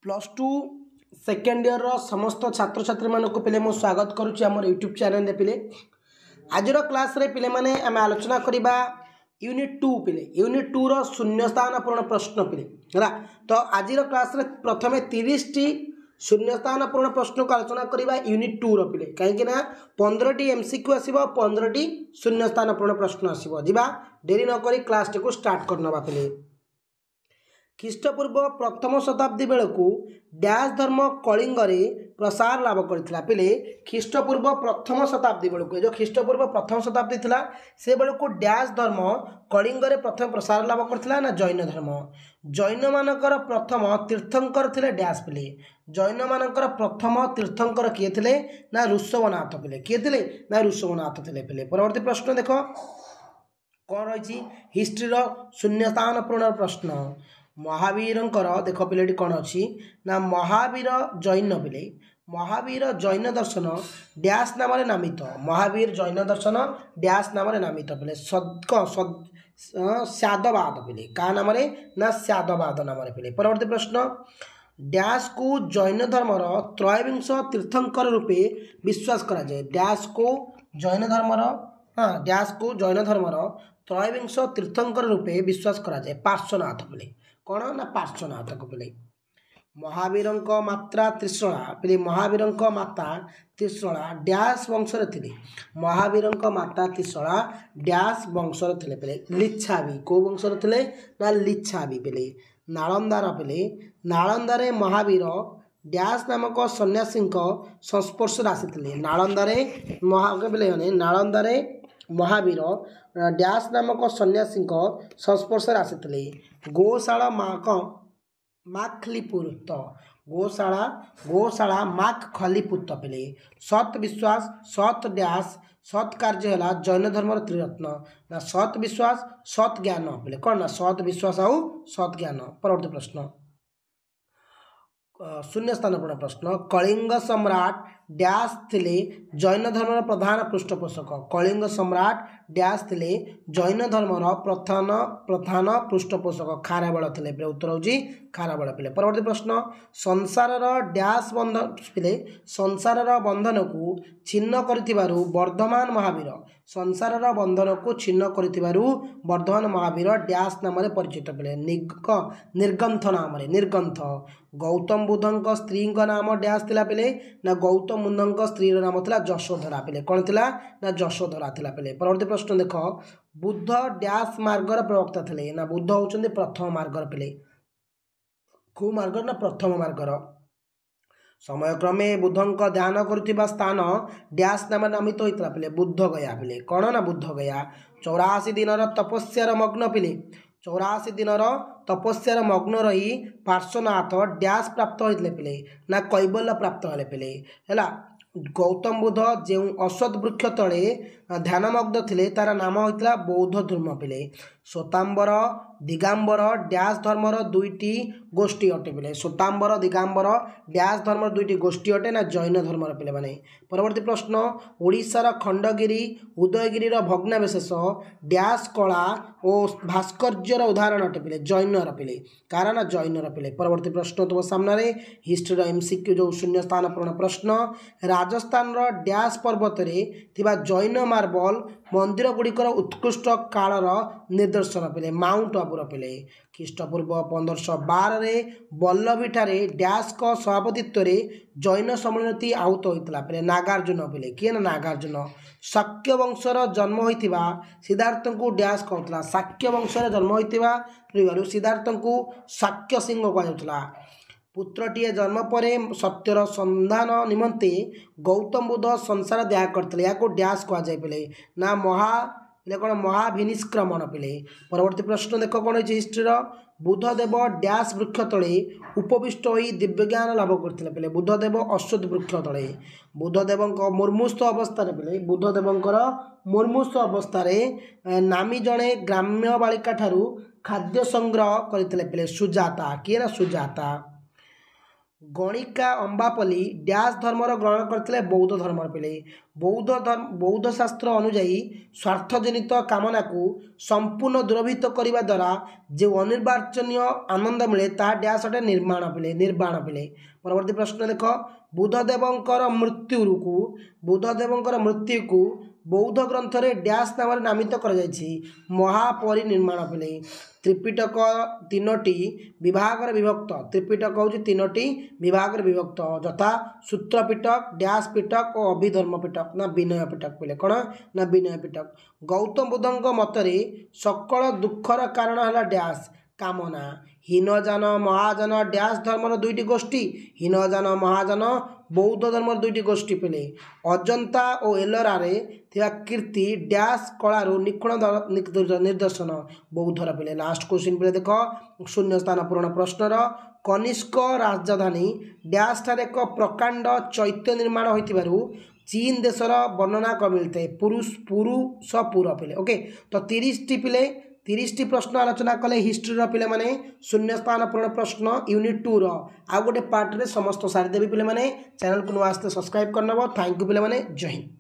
Plus two second year समस्त छात्र छात्री मानक पे मुझे स्वागत करुच्ची आम यूट्यूब चैनल पे। आज क्लास रे पिले माने आम आलोचना करवा यूनिट 2 पिले यूनिट 2 रो शून्य स्थान पूर्ण प्रश्न पिले है। तो आज क्लास रे प्रथमे 30 टी शून्य स्थान पूर्ण प्रश्न को आलोचना करवा यूनिट 2 रो पिले कहीं 15 टी एमसीक्यू आसीबो 15 टी शून्य स्थान पूर्ण प्रश्न आसीबो। जिबा देरी न करी क्लास टी को स्टार्ट करनबा पिले। ख्रीष्टपूर्व प्रथम शताब्दी बेलू डैश धर्म कलिंग प्रसार लाभ करथिला पिले। ख्रीष्टपूर्व प्रथम शताब्दी बेलू जो ख्रीष्टपूर्व प्रथम शताब्दी थिला से बेलू डैश धर्म कलिंग प्रथम प्रसार लाभ करथिला ना जैन धर्म। जैन मानकर प्रथम तीर्थंकर थिले डैश पिले। जैन मानकर प्रथम तीर्थंकर किए थिले ना ऋषभनाथ पिले। किए थिले ना ऋषभनाथ थिले पिले। परवर्ती प्रश्न देखो कौन रही हिस्ट्री रो शून्य स्थान पूर्ण प्रश्न। महावीर देख पिलेटी कौन अच्छी ना महावीर जैन पिले। महावीर जैन दर्शन डैश नाम नामित। महावीर जैन दर्शन डैश नाम नामित पिले। सद्यवाद पिले क्या नाम ना सद्यवाद नाम पिले। परवर्ती प्रश्न डैश को जैन धर्मर त्रयोविंश तीर्थंकर रूपे विश्वास करा जाए। डैश को जैन धर्मर डैश को जैन धर्मर त्रयोविंश तीर्थंकर रूपे विश्वास करा जाए। पार्श्वनाथ पिले कौन ना पार्श्वनाथ को पिले। महावीर मात्रा त्रिशला पिले। महावीर माता त्रिशला डैश वंशर थिले। महावीर माता त्रिशला डैश वंशर थिले पिले। लिच्छावी को वंशर थिले ना लिच्छावी पिले। नालंदार पिले नालंदारे महावीर डैश नामक सन्यासी संस्पर्श आसी। नालंदारे पिले नालंदारे महावीर डैश नामक सन्यासी संस्पर्श आसी। गोशाला माखलीपुत गोशाला माखलीपुत पिले। सत विश्वास सत डैश सत कार्य है जैन धर्म त्रिरत्न ना सत विश्वास सत ज्ञान पिले कौन ना सत विश्वास आउ सत ज्ञान। परवर्ती प्रश्न शून्य स्थान पूर्ण प्रश्न कलिंग सम्राट डैश थिले जैन धर्म प्रधान पृष्ठपोषक। कलिंग सम्राट डैश थिले जैन धर्म प्रधान पृष्ठपोषक खारबेल थिले। उत्तर होची खारबेल पिले। परवर्ती प्रश्न संसार डैश बंधन पिले। संसार बंधन को छिन्न करिथिबारु वर्धमान महावीर। संसार बंधन को छिन्न करिथिबारु वर्धमान महावीर डैश नाम परिचित पिले। निर्गंथ नाम निर्गंथ। गौतम बुद्ध स्त्री नाम डैश थिला पिले ना गौतम बुद्ध स्त्री नाम थिला यशोधरा पिले। कौन थिला ना यशोधरा थिला पिले। परवर्ती प्रश्न देख बुद्ध डैश मार्गर प्रवक्ता थिले ना बुद्ध होचंदी प्रथम मार्गर पिले। को मार्गर ना प्रथम मार्गर। समय क्रमे बुद्ध ध्यान करुवा स्थान डैश नाम नामित होता पिले बुद्ध गया पिले। कौन ना बुद्ध गया। 84 दिन तपस्यार मग्न पिले। 84 दिन तपस्यार मग्न रही पार्श्वनाथ डैश प्राप्त होते पिले ना कैबल्य प्राप्त होले पिले है। गौतम बुद्ध जो अश्वत्थ वृक्ष तले ध्यानमग्न थिले तार नाम होता बौद्ध धर्म पिले। श्वेतांबर दिगांबर डैश धर्मर दुईटी गोष्ठी अटे पिले। श्वेतांबर दिगांबर डैश धर्मर दुईटी गोष्ठी अटे ना जैन धर्मर पिले माने। परवर्ती प्रश्न ओडिशार खंडगिरी उदयगिरीर भग्नावशेष डैश कला और भास्कर्यर उदाहरण अटे पिले जैनर पिले कारण ना जैनर पिले। परवर्ती प्रश्न तुम सामने हिस्ट्री एमसीक्यू जो शून्य स्थान पूर्ण प्रश्न राजस्थान डैश पर्वत थिबा जैन मार्बल मंदिर गुड़िकर उत्कृष्ट कालर निदर्शन पिले माउंट आबूर पिले। ख्रीष्टपूर्व 1512 बल्लभी ठारे डैश को सभापतित्व जैन सम्मिलनी आहुत होता पिले नागार्जुन पिले। किए ना नागार्जुन। शाक्य वंशर जन्म होता सिद्धार्थ को डैश कहला। शाक्य वंशर जन्म होता सिद्धार्थ को शाक्य सिंह कहला। पुत्रटीए जन्म पर सत्यर संधान निमंते गौतम बुद्ध संसार देहा करते या डैश कहुए पिले ना कौन महाभिनिष्क्रमण पिले। परवर्ती प्रश्न देख कौन है हिस्ट्री बुद्धदेव डैश वृक्ष तले उपविष्ट हो दिव्यज्ञान लाभ करते पिले। बुद्धदेव अश्वत्थ वृक्ष तले बुद्धदेव मुर्मुस्थ अवस्था पिले। बुद्धदेव मुर्मुस्थ अवस्था नामी जड़े ग्राम्य बालिका ठारू खाद्य संग्रह करते पिले सुजाता। किए ना सुजाता। गणिका अंबापली डैश धर्मर ग्रहण करते बौद्ध धर्म पिले बौद्ध शास्त्र अनुजाई स्वार्थजनित कामना को संपूर्ण दूरभूत करने द्वारा जो अनिर्वाचनीय आनंद मिले ता डैश अटे निर्माण पिले परवर्ती प्रश्न देख बुद्धदेवंकर मृत्यु को बौद्ध ग्रंथ रे डैश नाम नामित कर महापरिनिर्माण पिले त्रिपिटक तीनोटी विभाग विभक्त त्रिपिटक हूँ तीनोटी विभाग विभक्त यथा सूत्र पिटक डैश पिटक और अभिधर्म पिटक ना विनय पिटक पिले कौन ना विनय पिटक गौतम बुद्धଙ୍କ मतरे सकल दुखर कारण है डैश कामना हीनजान महाजन डैश धर्मर दुईटी गोष्ठी हीनजान महाजन बौद्ध धर्मर दुईटी गोष्ठी पिले अजंता और एलोरा रे थिया कीर्ति डैश कलारू निखुण निर्दर्शन बौद्धर पिले लास्ट क्वेश्चन पिले देख शून्य स्थान पूरण प्रश्नर कनिष्क राजधानी डैश ठार एक प्रकांड चैत्य निर्माण होइतिबारु चीन देशर वर्णना कम मिलता है पुरुषपुर पिले ओके तो 30 टी पिले 30 प्रश्न आलोचना कले हिस्ट्री पिले माने शून्य स्थान पूर्ण प्रश्न यूनिट 2 आ गोटे पार्ट रे समस्त सारी देवी पिले माने चैनल को नुआ आस्ते सब्सक्राइब करनबो थैंक यू पिले माने जय हिंद।